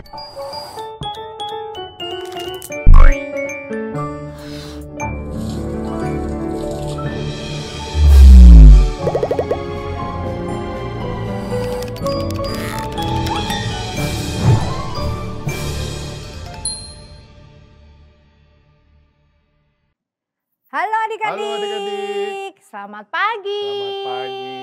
Halo adik-adik. Halo adik-adik. Selamat pagi. Selamat pagi.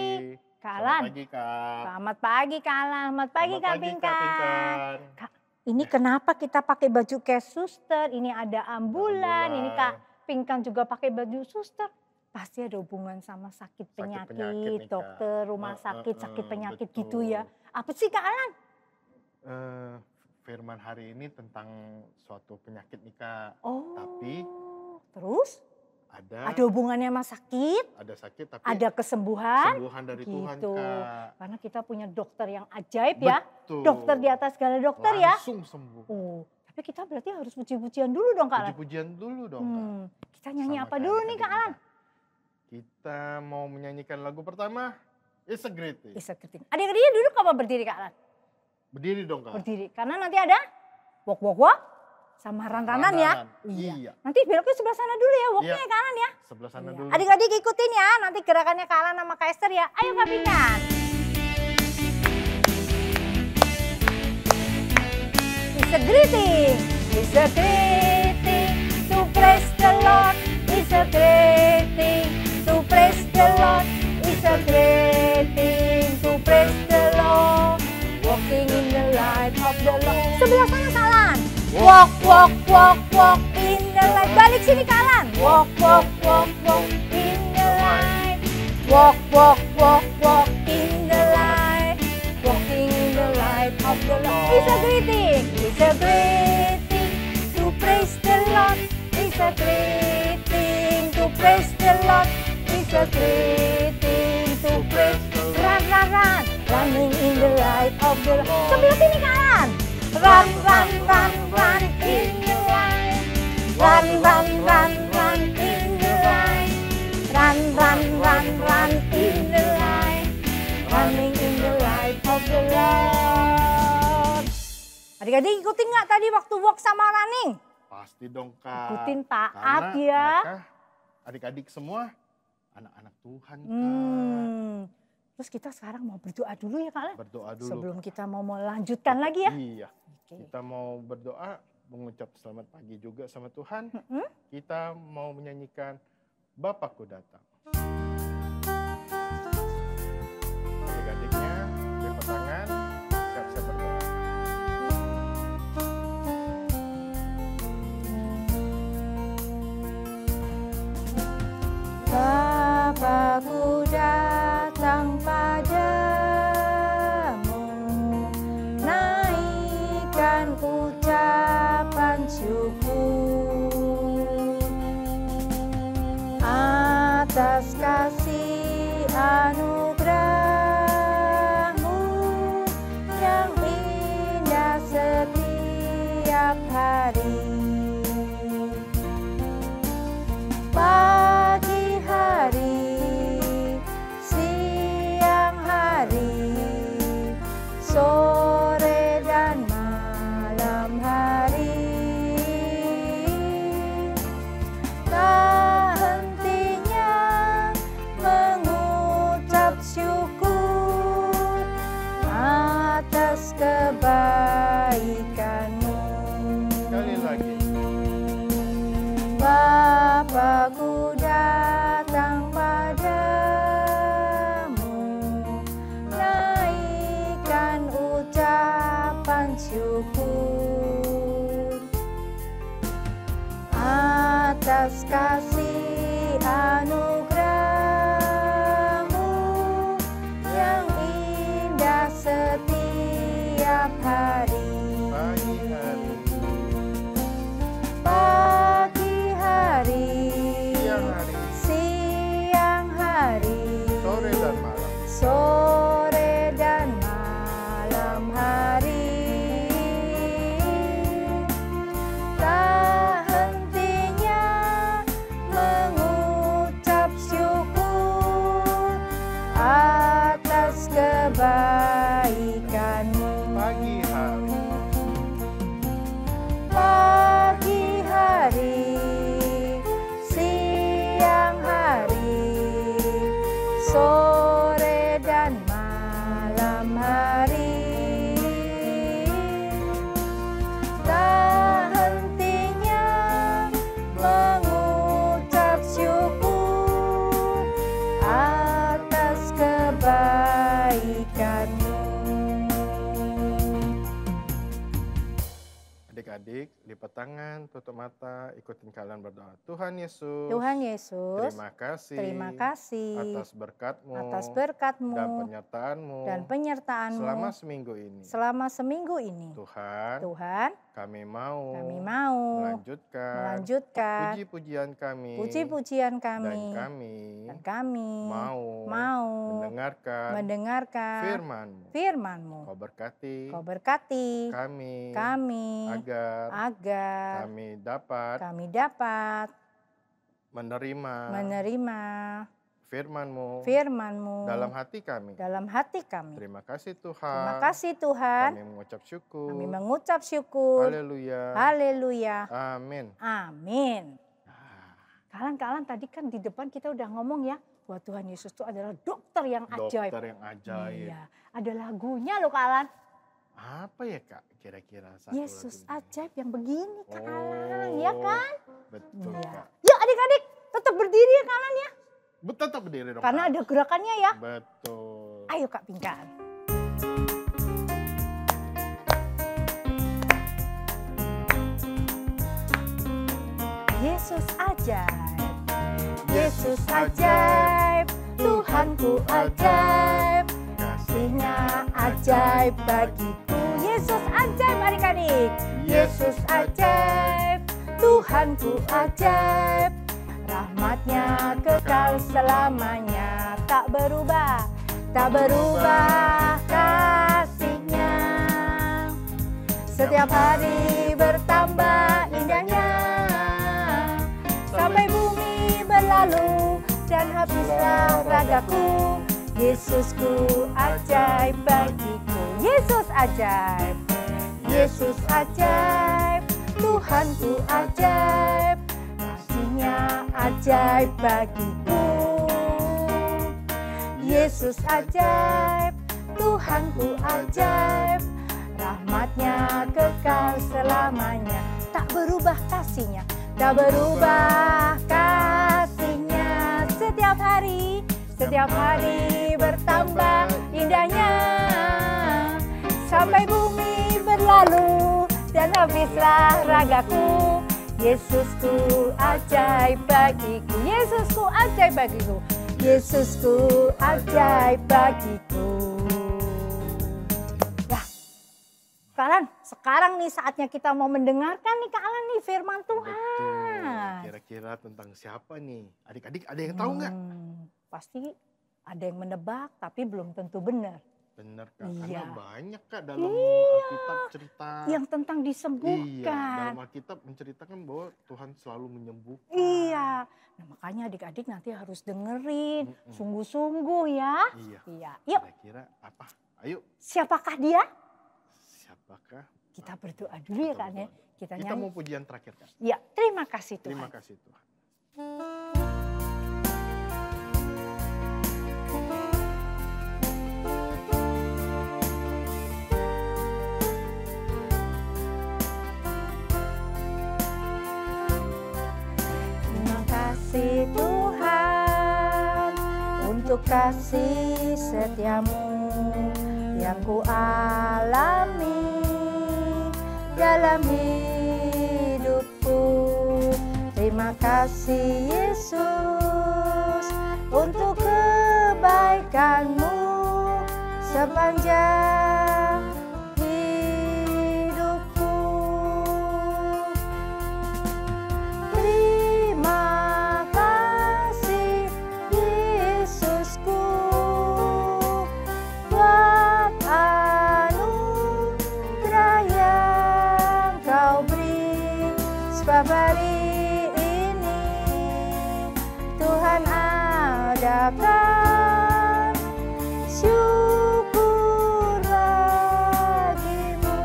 Kak Alan. Selamat pagi Kak. Selamat pagi Kak Alan. Selamat pagi Kak Pinkan. Pinkan. Kak, ini kenapa kita pakai baju kayak suster? Ini ada ambulan. Ini Kak Pinkan juga pakai baju suster. Pasti ada hubungan sama sakit penyakit nih, dokter, rumah sakit, sakit penyakit betul. gitu ya. Apa sih Kak Alan? Firman hari ini tentang suatu penyakit nih Kak. Oh, Tapi terus? Ada hubungannya sama sakit, ada sakit tapi ada kesembuhan dari gitu. Tuhan Kak. Karena kita punya dokter yang ajaib ya. Betul. Dokter di atas segala dokter ya. Langsung sembuh. Oh, tapi kita berarti harus puji-pujian dulu dong Kak Alan. Puji-pujian dulu dong Kak. Kita nyanyi Sama apa kayak dulu tadi nih Kak Alan? Kita mau menyanyikan lagu pertama, It's a Great Day. Bisa keting. Adik-adiknya duduk apa berdiri Kak Alan? Berdiri dong Kak. Berdiri. Karena nanti ada walk sama ran-ranan ya. Iya. Nanti beloknya sebelah sana dulu ya, walknya Kak Alan ya. Sebelah sana dulu. Adik-adik ikutin ya, nanti gerakannya Kak Alan sama Kak Esther ya. Ayo Kak Pinkan. It's a greeting. It's a greeting to praise the Lord. It's a greeting to praise the Lord. It's a greeting to praise the Lord. Walking in the light of the Lord. Sebelah sana Kak Alan. Walk in the light. Balik sini Kak Alan. Walk in the light. Walk in the light. Walking in the light of the Lord. It's a greeting. It's a greeting to praise the Lord. It's a greeting to praise the Lord. It's a greeting to praise the Lord. Run. Running in the light of the Lord. Sebelah sini Kak Alan. Run in the light. Run in the light. Run in the light. Running in the light of the Lord. Adik-adik ikutin nggak tadi waktu walk sama running? Pasti dong Kak. Ikutin taat Karena ya. mereka adik-adik semua anak-anak Tuhan Kak. Terus kita sekarang mau berdoa dulu ya Kak Alan? Berdoa dulu. Sebelum kita mau melanjutkan lagi ya. Iya. Oke. Kita mau berdoa, mengucap selamat pagi juga sama Tuhan. Kita mau menyanyikan Bapakku Datang. Adik-adiknya lipat tangan, siap-siap berdoa. Bapakku datang padamu, naikkan ucapan syukur atas kasih anugerah-Mu yang indah setiap hari. Pagi hari, siang hari, sore dan malam hari, tak hentinya mengucap syukur atas kebaikan-Mu. Sekali lagi. Bapakku datang padamu, naikkan ucapan syukur atas kasih anugerah-Mu yang indah setiap hari. Pagi hari, Pagi hari, siang hari, siang hari, sore dan malam. sore dan malam hari, tak hentinya mengucap Adik-adik, lipat tangan, tutup mata, ikutin kalian berdoa. Tuhan Yesus, Tuhan Yesus, terima kasih atas berkat-Mu dan penyertaan-Mu selama seminggu ini. Tuhan, kami mau melanjutkan puji-pujian kami, dan kami mau mendengarkan firman-Mu. Kau berkati kami agar kami dapat menerima firman-Mu dalam hati kami. Terima kasih Tuhan. Kami mengucap syukur. Haleluya. Amin. Kalian tadi kan di depan kita udah ngomong ya, bahwa Tuhan Yesus itu adalah dokter yang ajaib. Iya, ada lagunya loh kalian. Apa ya Kak kira-kira satu Yesus lagunya? ajaib yang begini kalian, ya kan? Betul Iya. Kak. Yuk adik-adik tetap berdiri ya kalian ya. Tetap berdiri dong Karena Kak. ada gerakannya ya. Betul. Ayo Kak Pinkan. Yesus ajaib, Yesus ajaib, Tuhanku ajaib, kasih-Nya ajaib bagiku. Yesus ajaib adik-adik, Yesus ajaib, Tuhanku ajaib, rahmat-Nya kekal selamanya, tak berubah kasih-Nya. Setiap hari bertambah indahnya, sampai bumi berlalu dan habislah ragaku. Yesusku ajaib bagiku. Yesus ajaib, Yesus ajaib, Tuhanku ajaib, kasih-Nya ajaib bagiku. Yesus ajaib, Tuhanku ajaib, rahmat-Nya kekal selamanya, tak berubah kasih-Nya, tak berubah kasih-Nya. Setiap hari bertambah indahnya, sampai bumi berlalu dan habislah ragaku. Yesusku ajaib bagiku, Yesusku ajaib bagiku, Yesusku ajaib bagiku. Nah, kalian sekarang nih saatnya kita mau mendengarkan nih kalian nih firman Tuhan. Betul. Kira-kira tentang siapa nih? Adik-adik ada yang tahu nggak? Pasti ada yang menebak tapi belum tentu benar. Benar Kak, Iya. karena banyak Kak dalam Alkitab cerita. Yang tentang disembuhkan. Iya, dalam Alkitab menceritakan bahwa Tuhan selalu menyembuhkan. Iya. Nah, makanya adik-adik nanti harus dengerin sungguh-sungguh ya. Iya. Yuk, Kira-kira apa? Ayo. siapakah dia? Siapakah? Kita berdoa dulu ya kan ya. Kita Kita nyanyi. mau pujian terakhir Kak. Ya, terima kasih Tuhan. Terima kasih Tuhan. Terima kasih Tuhan untuk kasih setiamu yang ku alami dalam hidupku. Terima kasih Yesus untuk kebaikan-Mu sepanjang hidupku. Terima kasih Yesusku buat anugerah yang Kau beri. Sebab hari ini Tuhan adakan syukur bagimu.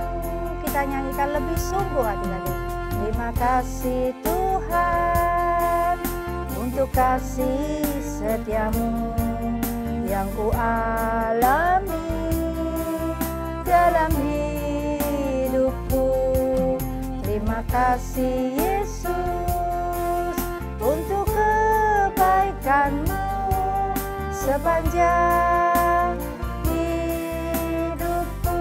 Kita nyanyikan lebih sungguh hati-hati. Terima kasih Tuhan untuk kasih setiamu yang ku alami dalam hidupku. Terima kasih Yesus untuk kebaikan-Mu sepanjang hidupku.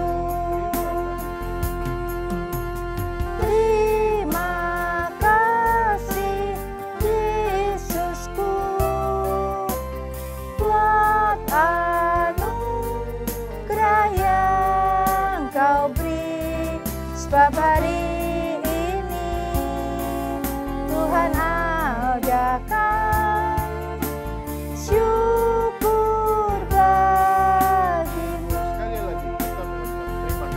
sebab hari ini Tuhan adakan syukur bagimu. Sekali lagi kita mengucap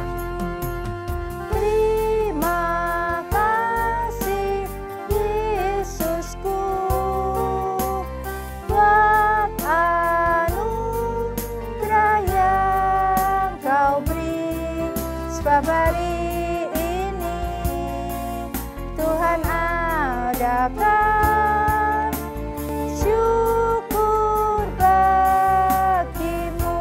Terima kasih Yesusku, buat anugerah yang kau beri. Sebab hari ini Tuhan adakan syukur bagimu.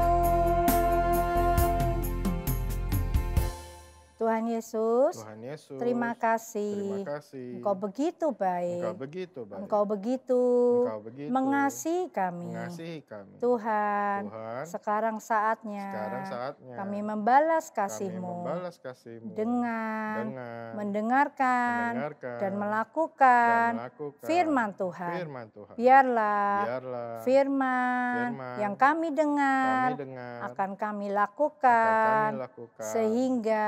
Tuhan Yesus, Tuhan Yesus, terima kasih. terima kasih. Engkau begitu baik. Engkau begitu baik. Engkau begitu Engkau begitu mengasihi kami. mengasihi kami. Tuhan, Tuhan, sekarang saatnya sekarang saatnya kami membalas kami kasih-Mu membalas kasih-Mu dengan dengan mendengarkan mendengarkan dan melakukan melakukan firman Tuhan. firman Tuhan. Biarlah Biarlah firman yang kami dengar kami dengar akan kami akan lakukan kami lakukan sehingga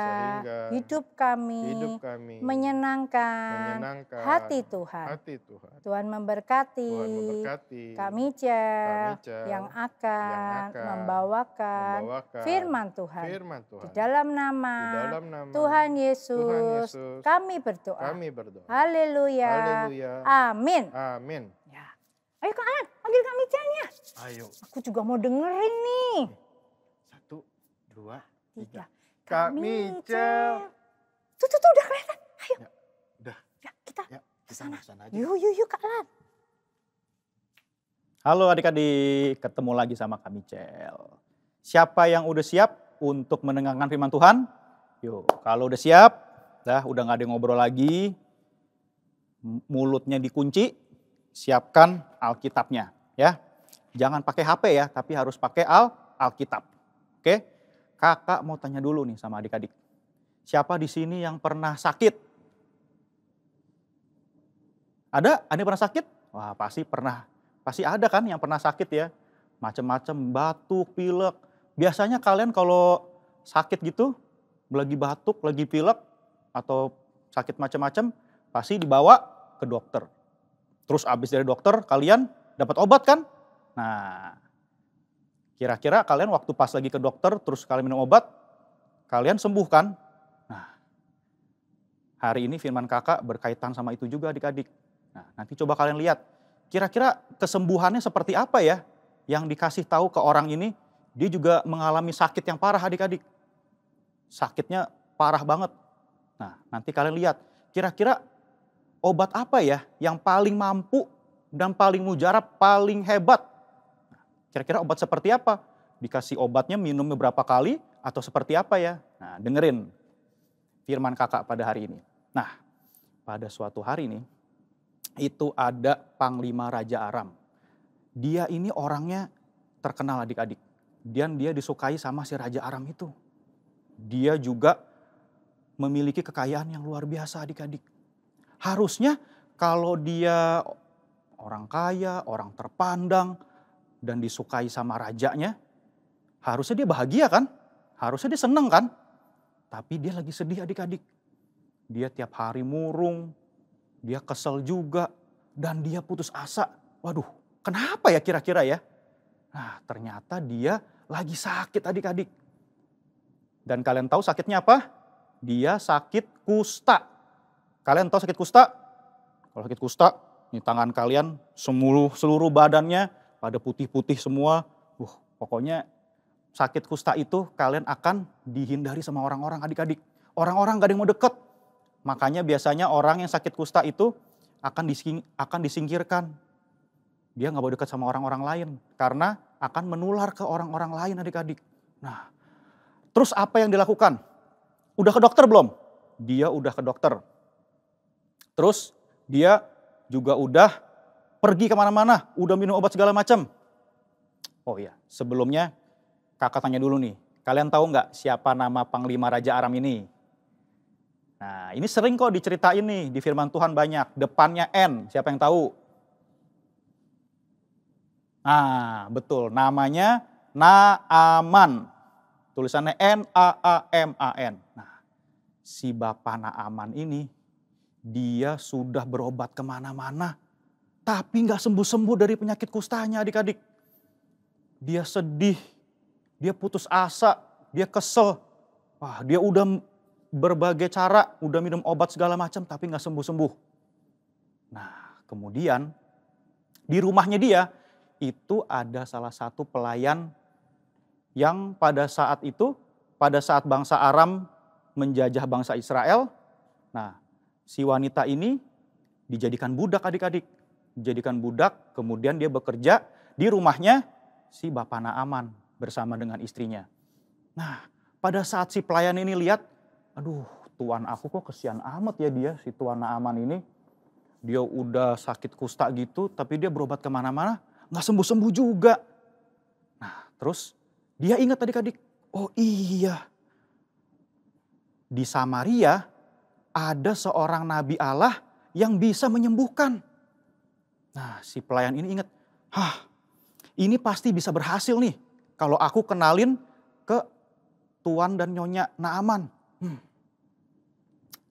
hidup kami hidup kami menyenangkan menyenangkan hati Tuhan. hati Tuhan. Tuhan memberkati Tuhan memberkati kami Cel Cel, yang akan akan membawakan firman Tuhan. firman Di Tuhan. dalam Di nama dalam nama Tuhan Tuhan Yesus, Yesus, kami berdoa. kami berdoa. Haleluya. Haleluya. Amin. Amin. Ya. Ayo Kak Alan, panggil Kak Micanya. Ayo. Aku juga mau dengerin nih. 1, 2, 3. 3. Kak Micel. Tuh, udah kelihatan. Ayo. Ya, udah. Ya, kita Ya, kita kesana. kesana aja. Yuk Kak Alan. Halo adik-adik, ketemu lagi sama kami Cel. Siapa yang udah siap untuk mendengarkan firman Tuhan? Yuk, kalau udah siap, udah nggak ada ngobrol lagi, mulutnya dikunci, siapkan Alkitabnya, ya. Jangan pakai HP ya, tapi harus pakai Alkitab. Oke? Kakak mau tanya dulu nih sama adik-adik. Siapa di sini yang pernah sakit? Ada? Ada yang pernah sakit? Wah, pasti pernah. Pasti ada kan yang pernah sakit ya. Macam-macam, batuk, pilek. Biasanya kalian kalau sakit gitu, lagi batuk, lagi pilek, atau sakit macam-macam, pasti dibawa ke dokter. Terus abis dari dokter, kalian dapat obat kan? Nah, kira-kira kalian waktu pas lagi ke dokter, terus kalian minum obat, kalian sembuh kan? Nah, hari ini firman kakak berkaitan sama itu juga adik-adik. Nah, nanti coba kalian lihat. Kira-kira kesembuhannya seperti apa ya yang dikasih tahu ke orang ini? Dia juga mengalami sakit yang parah adik-adik. Sakitnya parah banget. Nah, nanti kalian lihat kira-kira obat apa ya yang paling mampu dan paling mujarab, paling hebat. Kira-kira obat seperti apa? Dikasih obatnya minumnya berapa kali atau seperti apa ya? Nah, dengerin firman kakak pada hari ini. Nah, pada suatu hari ini itu ada Panglima Raja Aram. Dia ini orangnya terkenal adik-adik. Dan dia disukai sama si Raja Aram itu. Dia juga memiliki kekayaan yang luar biasa adik-adik. Harusnya kalau dia orang kaya, orang terpandang, dan disukai sama rajanya, harusnya dia bahagia kan? Harusnya dia seneng kan? Tapi dia lagi sedih adik-adik. Dia tiap hari murung, dia kesel juga, dan dia putus asa. Waduh, kenapa ya kira-kira ya? Nah, ternyata dia lagi sakit adik-adik. Dan kalian tahu sakitnya apa? Dia sakit kusta. Kalian tahu sakit kusta? Kalau sakit kusta, ini tangan kalian seluruh badannya pada putih-putih semua. Pokoknya sakit kusta itu kalian akan dihindari sama orang-orang adik-adik. Orang-orang gak ada yang mau deket. Makanya biasanya orang yang sakit kusta itu akan disingkirkan. Dia gak mau dekat sama orang-orang lain. Karena akan menular ke orang-orang lain adik-adik. Nah, terus apa yang dilakukan? Udah ke dokter belum? Dia udah ke dokter. Terus dia juga udah pergi kemana-mana. Udah minum obat segala macam. Oh iya, sebelumnya kakak tanya dulu nih. Kalian tahu gak siapa nama Panglima Raja Aram ini? Nah, ini sering kok diceritain nih di firman Tuhan banyak. Depannya N, siapa yang tahu? Nah, betul. Namanya Naaman. Tulisannya N-A-A-M-A-N. Nah, si Bapak Naaman ini, dia sudah berobat kemana-mana, tapi nggak sembuh-sembuh dari penyakit kustanya adik-adik. Dia sedih, dia putus asa, dia kesel. Wah, dia udah berbagai cara, udah minum obat segala macam, tapi nggak sembuh-sembuh. Nah, kemudian di rumahnya dia, itu ada salah satu pelayan yang pada saat itu, pada saat bangsa Aram menjajah bangsa Israel, nah si wanita ini dijadikan budak adik-adik. Dijadikan budak, kemudian dia bekerja di rumahnya si Bapak Naaman bersama dengan istrinya. Nah pada saat si pelayan ini lihat, aduh tuan aku kok kesian amat ya dia, si tuan Naaman ini. Dia udah sakit kusta gitu, tapi dia berobat kemana-mana, gak sembuh-sembuh juga. Nah terus dia ingat adik-adik, oh iya, di Samaria ada seorang nabi Allah yang bisa menyembuhkan. Nah si pelayan ini ingat, ini pasti bisa berhasil nih kalau aku kenalin ke tuan dan nyonya Naaman.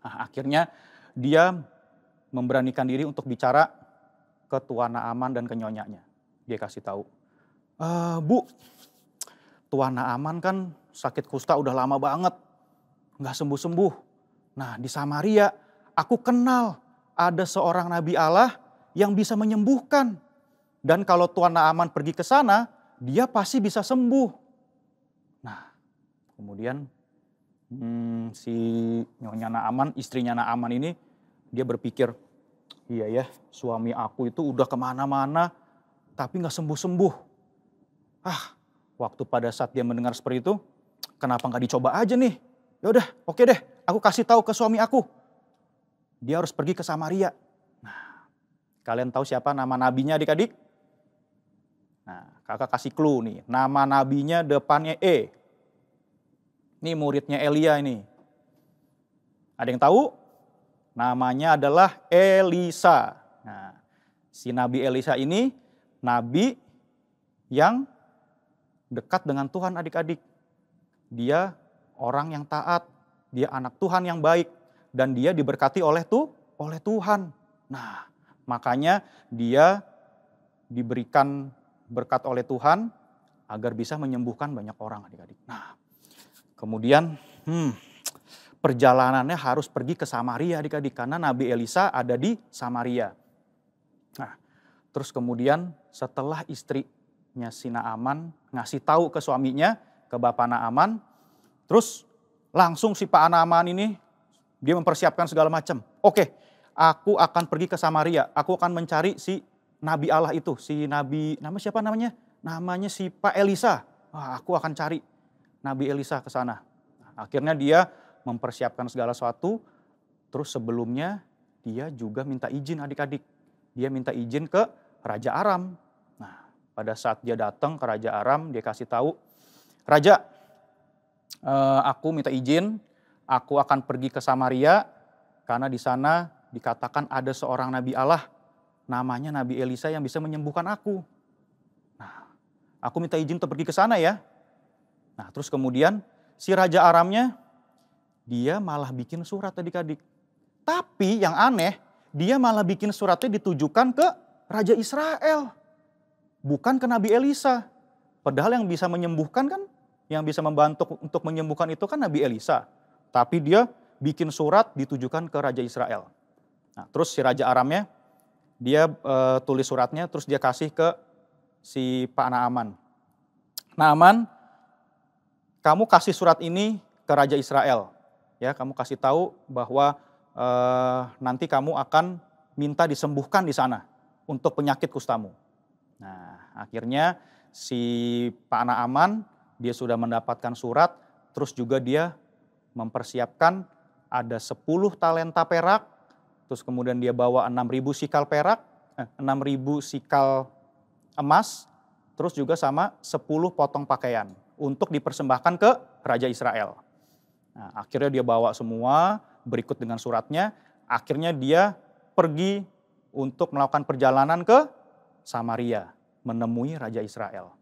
Nah, akhirnya dia memberanikan diri untuk bicara ke tuan Naaman dan ke nyonyanya. Dia kasih tahu, Bu, tuan Naaman kan sakit kusta udah lama banget, gak sembuh-sembuh. Nah di Samaria aku kenal ada seorang nabi Allah yang bisa menyembuhkan. Dan kalau tuan Naaman pergi ke sana, dia pasti bisa sembuh. Nah kemudian si nyonya Naaman, istrinya Naaman ini, dia berpikir, iya ya suami aku itu udah kemana-mana tapi gak sembuh-sembuh. Waktu pada saat dia mendengar seperti itu, kenapa gak dicoba aja nih? Yaudah oke deh, aku kasih tahu ke suami aku. Dia harus pergi ke Samaria. Nah kalian tahu siapa nama nabinya adik-adik? Nah kakak kasih clue nih, nama nabinya depannya E. Ini muridnya Elia ini. Ada yang tahu? Namanya adalah Elisa. Nah, si Nabi Elisa ini nabi yang dekat dengan Tuhan adik-adik. Dia orang yang taat, dia anak Tuhan yang baik, dan dia diberkati oleh Tuhan. Nah, makanya dia diberikan berkat oleh Tuhan agar bisa menyembuhkan banyak orang adik-adik. Nah, kemudian perjalanannya harus pergi ke Samaria adik-adik, karena Nabi Elisa ada di Samaria. Nah, terus kemudian setelah istrinya si Naaman ngasih tahu ke suaminya, ke Bapak Naaman, terus langsung si Pak Naaman ini dia mempersiapkan segala macam. Oke, aku akan pergi ke Samaria, aku akan mencari si Nabi Allah itu, si Nabi, siapa namanya? Namanya si Pak Elisa. Aku akan cari Nabi Elisa ke sana. Akhirnya dia mempersiapkan segala sesuatu, terus sebelumnya dia juga minta izin adik-adik. Dia minta izin ke Raja Aram. Nah, pada saat dia datang ke Raja Aram, dia kasih tahu, Raja, aku minta izin, aku akan pergi ke Samaria, karena di sana dikatakan ada seorang Nabi Allah, namanya Nabi Elisa yang bisa menyembuhkan aku. Nah, aku minta izin untuk pergi ke sana ya. Nah, terus kemudian si Raja Aramnya, dia malah bikin surat adik-adik. Tapi yang aneh, dia malah bikin suratnya ditujukan ke Raja Israel. Bukan ke Nabi Elisa. Padahal yang bisa menyembuhkan kan, yang bisa membantu untuk menyembuhkan itu kan Nabi Elisa. Tapi dia bikin surat ditujukan ke Raja Israel. Nah, terus si Raja Aramnya, dia tulis suratnya, terus dia kasih ke si Pak Naaman. Naaman, kamu kasih surat ini ke Raja Israel. Ya, kamu kasih tahu bahwa nanti kamu akan minta disembuhkan di sana untuk penyakit kustamu. Nah, akhirnya si Pak Naaman dia sudah mendapatkan surat, terus juga dia mempersiapkan ada 10 talenta perak, terus kemudian dia bawa 6.000 sikal perak, 6.000 sikal emas, terus juga sama 10 potong pakaian untuk dipersembahkan ke Raja Israel. Nah, akhirnya dia bawa semua berikut dengan suratnya. Akhirnya dia pergi untuk melakukan perjalanan ke Samaria, menemui Raja Israel.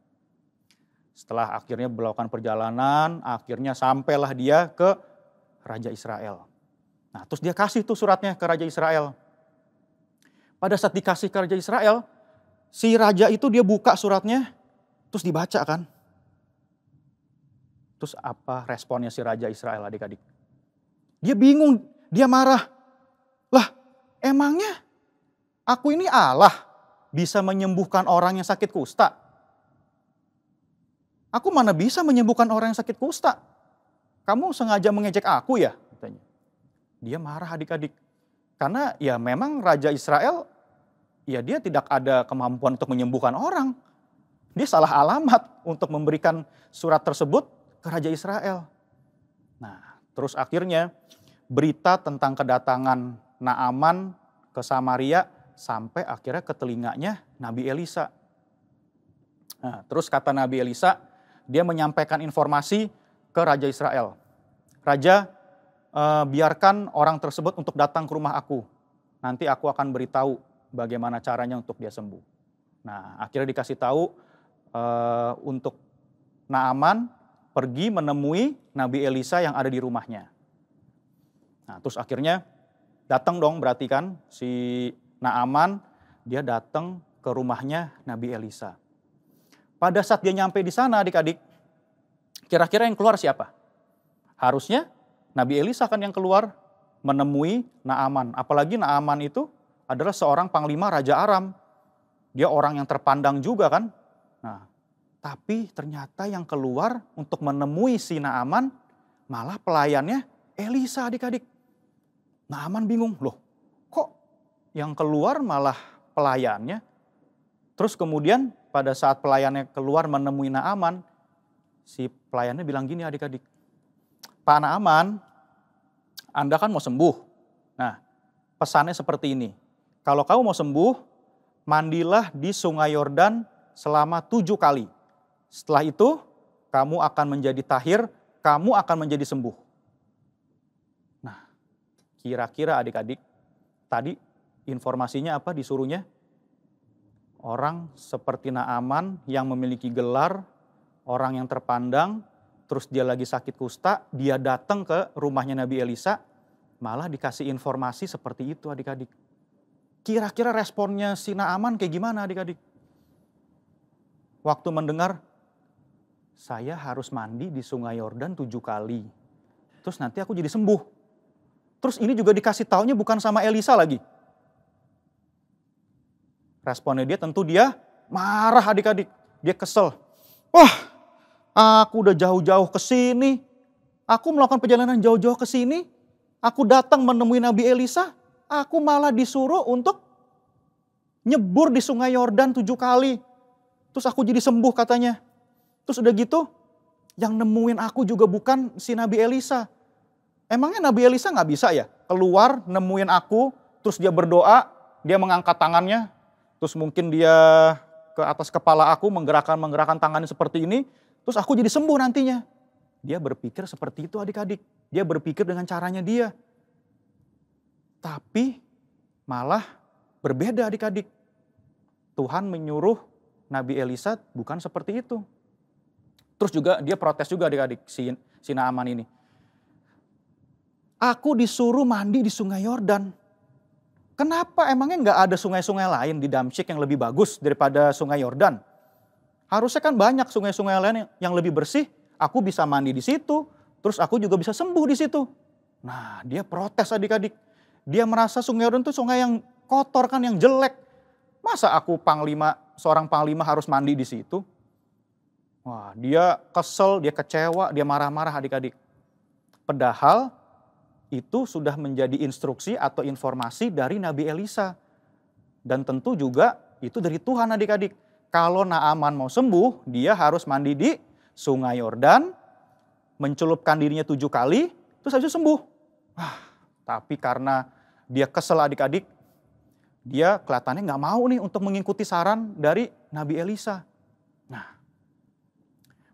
Setelah akhirnya melakukan perjalanan, akhirnya sampailah dia ke Raja Israel. Nah, terus dia kasih tuh suratnya ke Raja Israel. Pada saat dikasih ke Raja Israel, si raja itu dia buka suratnya, terus dibaca kan. Terus apa responnya si Raja Israel adik-adik? Dia bingung, dia marah. Lah, emangnya aku ini Allah bisa menyembuhkan orang yang sakit kusta? Aku mana bisa menyembuhkan orang yang sakit kusta? Kamu sengaja mengejek aku ya? Katanya. Dia marah adik-adik. Karena ya memang Raja Israel, ya dia tidak ada kemampuan untuk menyembuhkan orang. Dia salah alamat untuk memberikan surat tersebut ke Raja Israel. Nah, terus akhirnya berita tentang kedatangan Naaman ke Samaria sampai akhirnya ke telinganya Nabi Elisa. Nah, terus kata Nabi Elisa, dia menyampaikan informasi ke Raja Israel. Raja, biarkan orang tersebut untuk datang ke rumah aku. Nanti aku akan beritahu bagaimana caranya untuk dia sembuh. Nah, akhirnya dikasih tahu untuk Naaman pergi menemui Nabi Elisa yang ada di rumahnya. Nah, terus akhirnya datang dong berarti kan si Naaman, dia datang ke rumahnya Nabi Elisa. Pada saat dia nyampe di sana adik-adik, kira-kira yang keluar siapa? Harusnya Nabi Elisa kan yang keluar menemui Naaman. Apalagi Naaman itu adalah seorang panglima Raja Aram. Dia orang yang terpandang juga kan. Nah, tapi ternyata yang keluar untuk menemui si Naaman malah pelayannya Elisa adik-adik. Naaman bingung, loh kok yang keluar malah pelayannya? Terus kemudian pada saat pelayannya keluar menemui Naaman, si pelayannya bilang gini adik-adik, Pak Naaman, Anda kan mau sembuh. Nah, pesannya seperti ini. Kalau kamu mau sembuh, mandilah di Sungai Yordan selama 7 kali. Setelah itu, kamu akan menjadi tahir, kamu akan menjadi sembuh. Nah, kira-kira adik-adik, tadi informasinya apa disuruhnya? Orang seperti Naaman yang memiliki gelar, orang yang terpandang, terus dia lagi sakit kusta, dia datang ke rumahnya Nabi Elisa, malah dikasih informasi seperti itu adik-adik. Kira-kira responnya si Naaman kayak gimana adik-adik? Waktu mendengar, saya harus mandi di Sungai Yordan 7 kali. Terus nanti aku jadi sembuh. Terus ini juga dikasih taunya bukan sama Elisa lagi. Responnya dia tentu dia marah adik-adik. Dia kesel. Wah, aku udah jauh-jauh ke sini. Aku melakukan perjalanan jauh-jauh ke sini. Aku datang menemui Nabi Elisa. Aku malah disuruh untuk nyebur di Sungai Yordan 7 kali. Terus aku jadi sembuh katanya. Terus udah gitu, yang nemuin aku juga bukan si Nabi Elisa. Emangnya Nabi Elisa gak bisa ya keluar nemuin aku, terus dia berdoa, dia mengangkat tangannya, terus mungkin dia ke atas kepala aku menggerakkan tangannya seperti ini, terus aku jadi sembuh nantinya. Dia berpikir seperti itu adik-adik. Dia berpikir dengan caranya dia. Tapi malah berbeda adik-adik. Tuhan menyuruh Nabi Elisa bukan seperti itu. Terus juga dia protes juga adik-adik si Naaman ini. Aku disuruh mandi di Sungai Yordan. Kenapa emangnya nggak ada sungai-sungai lain di Damsyik yang lebih bagus daripada Sungai Yordan? Harusnya kan banyak sungai-sungai lain yang lebih bersih. Aku bisa mandi di situ, terus aku juga bisa sembuh di situ. Nah, dia protes adik-adik. Dia merasa Sungai Yordan itu sungai yang kotor kan, yang jelek. Masa aku seorang panglima harus mandi di situ? Wah, dia kesel, dia kecewa, dia marah-marah adik-adik. Padahal itu sudah menjadi instruksi atau informasi dari Nabi Elisa. Dan tentu juga itu dari Tuhan adik-adik. Kalau Naaman mau sembuh, dia harus mandi di Sungai Yordan, mencelupkan dirinya 7 kali, terus habis itu sembuh. Tapi karena dia kesel adik-adik, dia kelihatannya gak mau nih untuk mengikuti saran dari Nabi Elisa. Nah,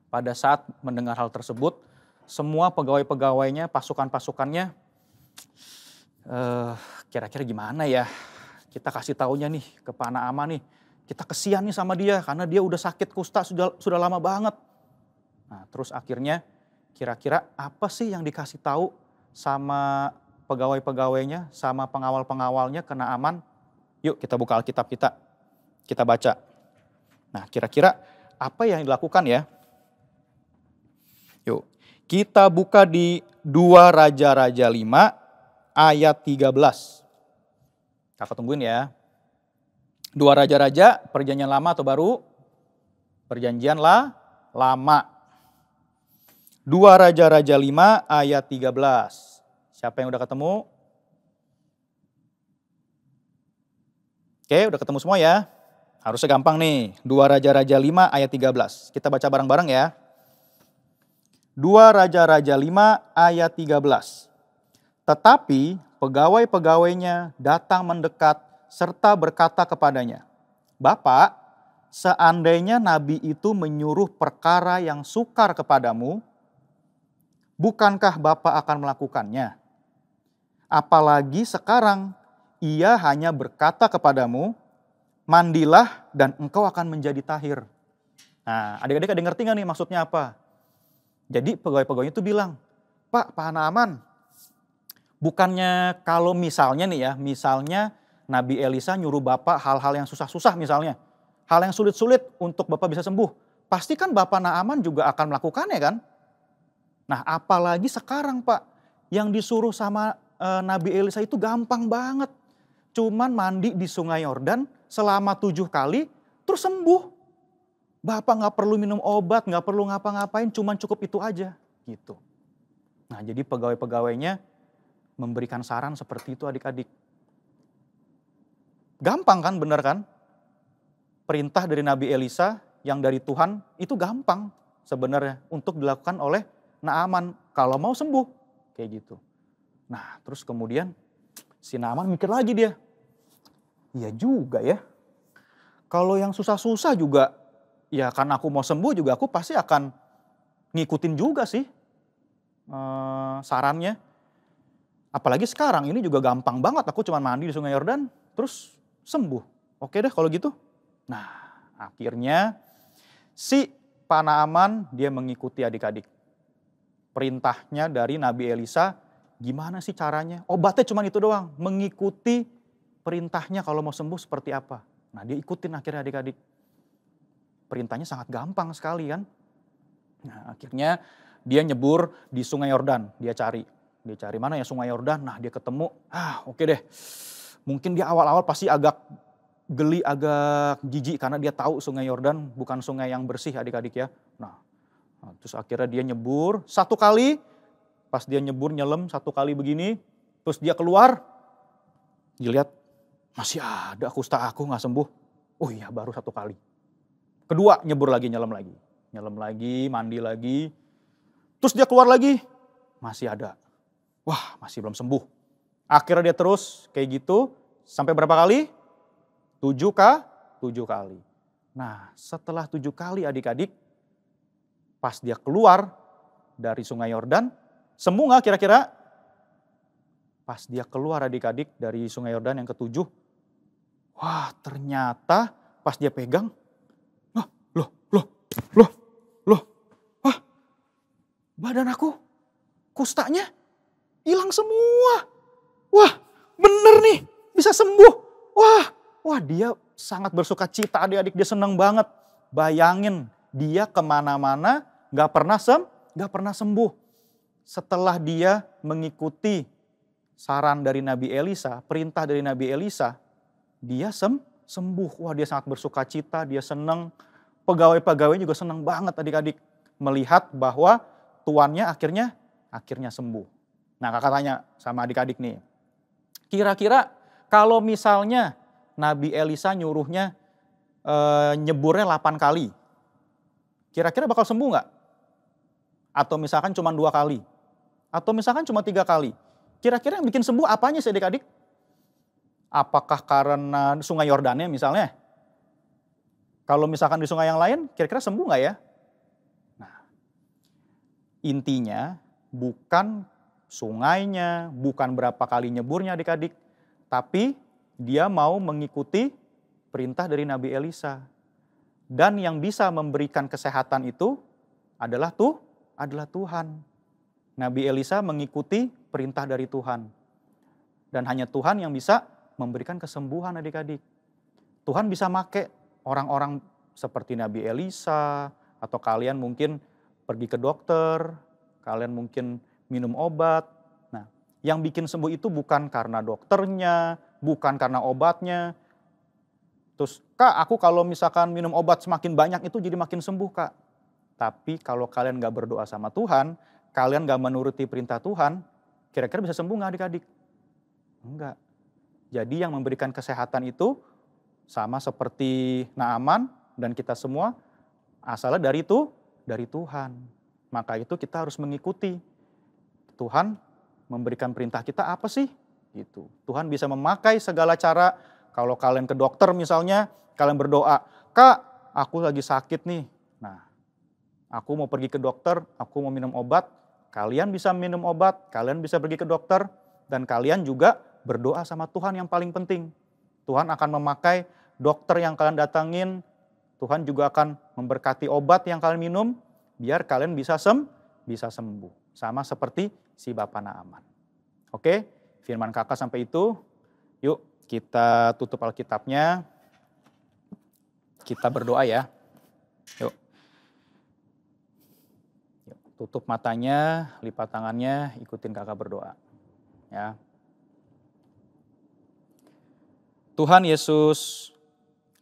pada saat mendengar hal tersebut, semua pegawai-pegawainya, pasukan-pasukannya, kira-kira gimana ya? Kita kasih taunya nih ke Pak Naaman nih. Kita kesian nih sama dia karena dia udah sakit kusta sudah lama banget. Nah, terus akhirnya kira-kira apa sih yang dikasih tahu sama pegawai-pegawainya sama pengawal-pengawalnya ke Naaman. Yuk kita buka Alkitab kita. Kita baca. Nah kira-kira apa yang dilakukan ya? Yuk kita buka di 2 Raja-Raja 5 ayat 13. Kakak tungguin ya. 2 Raja-Raja, perjanjian lama atau baru? Perjanjian lama. 2 Raja-Raja 5 ayat 13. Siapa yang udah ketemu? Oke, udah ketemu semua ya. Harusnya gampang nih. 2 Raja-Raja 5 ayat 13. Kita baca bareng-bareng ya. 2 Raja-Raja 5 ayat 13. Tetapi pegawai-pegawainya datang mendekat serta berkata kepadanya, Bapak, seandainya nabi itu menyuruh perkara yang sukar kepadamu, bukankah Bapak akan melakukannya? Apalagi sekarang ia hanya berkata kepadamu, mandilah dan engkau akan menjadi tahir. Nah, adik-adik ada ngerti gak nih maksudnya apa? Jadi pegawai-pegawainya itu bilang, Pak Naaman, bukannya kalau misalnya nih ya, misalnya Nabi Elisa nyuruh Bapak hal-hal yang susah-susah misalnya. Hal yang sulit-sulit untuk Bapak bisa sembuh. Pasti kan Bapak Naaman juga akan melakukannya kan? Nah apalagi sekarang Pak, yang disuruh sama Nabi Elisa itu gampang banget. Cuman mandi di sungai Yordan selama 7 kali terus sembuh. Bapak gak perlu minum obat, gak perlu ngapa-ngapain, cuman cukup itu aja gitu. Nah jadi pegawai-pegawainya memberikan saran seperti itu adik-adik. Gampang kan, benar kan? Perintah dari Nabi Elisa yang dari Tuhan itu gampang sebenarnya untuk dilakukan oleh Naaman kalau mau sembuh. Kayak gitu. Nah terus kemudian si Naaman mikir lagi dia. Iya juga ya. Kalau yang susah-susah juga ya karena aku mau sembuh juga aku pasti akan ngikutin juga sih sarannya. Apalagi sekarang ini juga gampang banget, aku cuma mandi di sungai Yordan terus sembuh. Oke deh kalau gitu. Nah akhirnya si Pak Naaman dia mengikuti adik-adik. Perintahnya dari Nabi Elisa, gimana sih caranya? Obatnya cuma itu doang, mengikuti perintahnya kalau mau sembuh seperti apa. Nah dia ikutin akhirnya adik-adik. Perintahnya sangat gampang sekali kan. Nah akhirnya dia nyebur di sungai Yordan, dia cari mana ya sungai Yordan. Nah dia ketemu, oke deh. Mungkin dia awal-awal pasti agak geli, agak jijik karena dia tahu sungai Yordan bukan sungai yang bersih adik-adik ya. Nah terus akhirnya dia nyebur 1 kali, pas dia nyebur nyelam 1 kali begini, terus dia keluar, dilihat masih ada kusta aku gak sembuh. Oh iya baru 1 kali. Kedua nyebur lagi, nyelam lagi, mandi lagi. Terus dia keluar lagi, masih ada. Wah masih belum sembuh. Akhirnya dia terus kayak gitu sampai berapa kali? 7 kali. Nah setelah 7 kali adik-adik, pas dia keluar dari sungai Yordan, sembuh gak kira-kira? Pas dia keluar adik-adik dari sungai Yordan yang ke-7, wah ternyata pas dia pegang, wah badan aku kustanya hilang semua. Wah bener nih bisa sembuh. Wah dia sangat bersuka cita adik-adik, dia senang banget. Bayangin dia kemana-mana gak pernah sembuh. Setelah dia mengikuti saran dari Nabi Elisa, perintah dari Nabi Elisa, dia sembuh. Wah dia sangat bersuka cita, dia senang. Pegawai-pegawai juga senang banget adik-adik melihat bahwa tuannya akhirnya sembuh. Nah kakak tanya sama adik-adik nih, kira-kira kalau misalnya Nabi Elisa nyuruhnya nyeburnya 8 kali, kira-kira bakal sembuh gak? Atau misalkan cuma 2 kali? Atau misalkan cuma 3 kali? Kira-kira yang bikin sembuh apanya sih adik-adik? Apakah karena sungai Yordannya misalnya? Kalau misalkan di sungai yang lain, kira-kira sembuh gak ya? Nah, intinya bukan sungainya, bukan berapa kali nyeburnya adik-adik. Tapi dia mau mengikuti perintah dari Nabi Elisa. Dan yang bisa memberikan kesehatan itu adalah Tuhan. Nabi Elisa mengikuti perintah dari Tuhan. Dan hanya Tuhan yang bisa memberikan kesembuhan adik-adik. Tuhan bisa make orang-orang seperti Nabi Elisa, atau kalian mungkin pergi ke dokter, kalian mungkin minum obat. Nah, yang bikin sembuh itu bukan karena dokternya, bukan karena obatnya. Terus, Kak, aku kalau misalkan minum obat semakin banyak itu jadi makin sembuh, Kak. Tapi kalau kalian gak berdoa sama Tuhan, kalian gak menuruti perintah Tuhan, kira-kira bisa sembuh gak adik-adik? Enggak. Jadi yang memberikan kesehatan itu sama seperti Naaman dan kita semua asalnya dari Tuhan. Maka itu kita harus mengikuti. Tuhan memberikan perintah kita apa sih? Gitu. Tuhan bisa memakai segala cara. Kalau kalian ke dokter misalnya, kalian berdoa, Kak, aku lagi sakit nih. Nah, aku mau pergi ke dokter, aku mau minum obat. Kalian bisa minum obat, kalian bisa pergi ke dokter, dan kalian juga berdoa sama Tuhan yang paling penting. Tuhan akan memakai dokter yang kalian datangin, Tuhan juga akan memberkati obat yang kalian minum, biar kalian bisa sembuh. Sama seperti si Bapak Naaman. Oke, firman kakak sampai itu. Yuk kita tutup Alkitabnya. Kita berdoa ya. Yuk. Tutup matanya, lipat tangannya, ikutin kakak berdoa. Ya. Tuhan Yesus,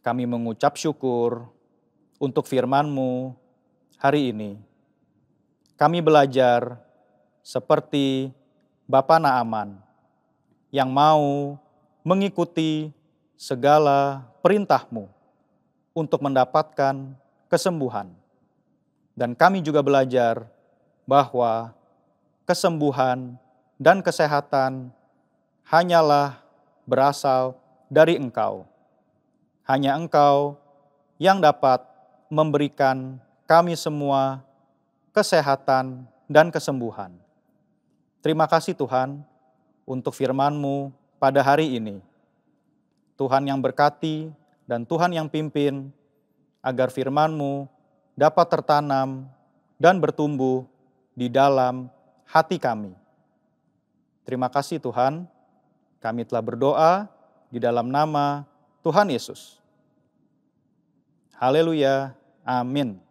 kami mengucap syukur untuk firman-Mu hari ini. Kami belajar seperti Bapak Naaman yang mau mengikuti segala perintah-Mu untuk mendapatkan kesembuhan. Dan kami juga belajar bahwa kesembuhan dan kesehatan hanyalah berasal dari Engkau. Hanya Engkau yang dapat memberikan kami semua kesehatan dan kesembuhan. Terima kasih Tuhan untuk firman-Mu pada hari ini. Tuhan yang berkati dan Tuhan yang pimpin agar firman-Mu dapat tertanam dan bertumbuh di dalam hati kami. Terima kasih Tuhan, kami telah berdoa di dalam nama Tuhan Yesus. Haleluya, amin.